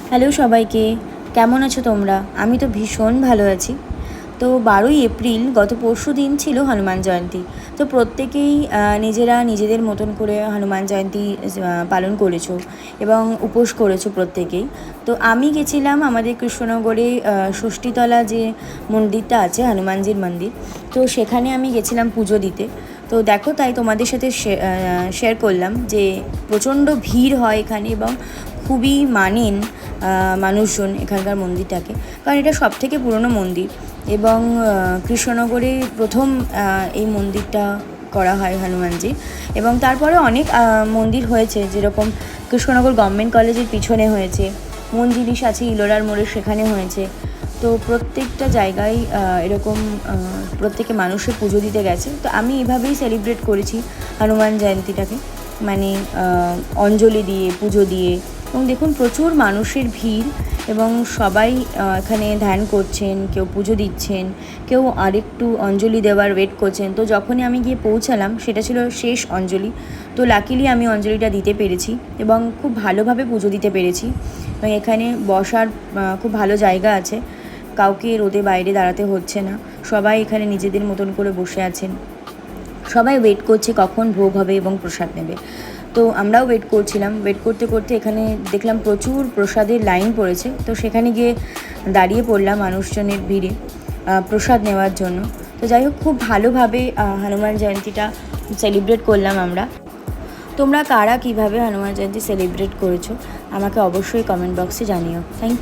Hello সবাইকে, কেমন আছো তোমরা? আমি তো ভীষণ ভালো আছি। তো 12ই এপ্রিল গত পরশু দিন ছিল হনুমান জয়ন্তী। তো প্রত্যেকেই নিজেরা নিজেদের মতন করে হনুমান জয়ন্তী পালন করেছো এবং উপোস করেছো প্রত্যেকেই। তো আমি গেছিলাম আমাদের কৃষ্ণনগরে ষষ্ঠীতলা যে মন্দিরটা আছে, হনুমানজির মন্দির। তো সেখানে আমি গেছিলাম পুজো দিতে। তো দেখো, তাই তোমাদের সাথে শেয়ার করলাম যে প্রচণ্ড ভিড় হয় এখানে এবং খুবই মানেন মানুষজন এখানকার মন্দিরটাকে, কারণ এটা সবথেকে পুরনো মন্দির এবং কৃষ্ণনগরে প্রথম এই মন্দিরটা করা হয় হনুমানজি। এবং তারপরে অনেক মন্দির হয়েছে, যেরকম কৃষ্ণনগর গভর্নমেন্ট কলেজের পিছনে হয়েছে, মন জিনিস আছে ইলোরার মোড়ে, সেখানে হয়েছে। তো প্রত্যেকটা জায়গায় এরকম প্রত্যেকে মানুষের পুজো দিতে গেছে। তো আমি এভাবেই সেলিব্রেট করেছি হনুমান জয়ন্তীটাকে, মানে অঞ্জলি দিয়ে, পুজো দিয়ে। এবং দেখুন, প্রচুর মানুষের ভিড় এবং সবাই এখানে ধ্যান করছেন, কেউ পুজো দিচ্ছেন, কেউ আরেকটু অঞ্জলি দেওয়ার ওয়েট করছেন। তো যখনই আমি গিয়ে পৌঁছালাম, সেটা ছিল শেষ অঞ্জলি। তো লাকিলি আমি অঞ্জলিটা দিতে পেরেছি এবং খুব ভালোভাবে পুজো দিতে পেরেছি। এবং এখানে বসার খুব ভালো জায়গা আছে, কাউকে রোদে বাইরে দাঁড়াতে হচ্ছে না, সবাই এখানে নিজেদের মতন করে বসে আছেন। সবাই ওয়েট করছে কখন ভোগ হবে এবং প্রসাদ নেবে। তো আমরাও ওয়েট করছিলাম। ওয়েট করতে করতে এখানে দেখলাম প্রচুর প্রসাদের লাইন পড়েছে। তো সেখানে গিয়ে দাঁড়িয়ে পড়লাম মানুষজনের ভিড়ে প্রসাদ নেওয়ার জন্য। তো যাই হোক, খুব ভালোভাবে হনুমান জয়ন্তীটা সেলিব্রেট করলাম আমরা। তোমরা কারা কীভাবে হনুমান জয়ন্তী সেলিব্রেট করেছো আমাকে অবশ্যই কমেন্ট বক্সে জানিও। থ্যাংক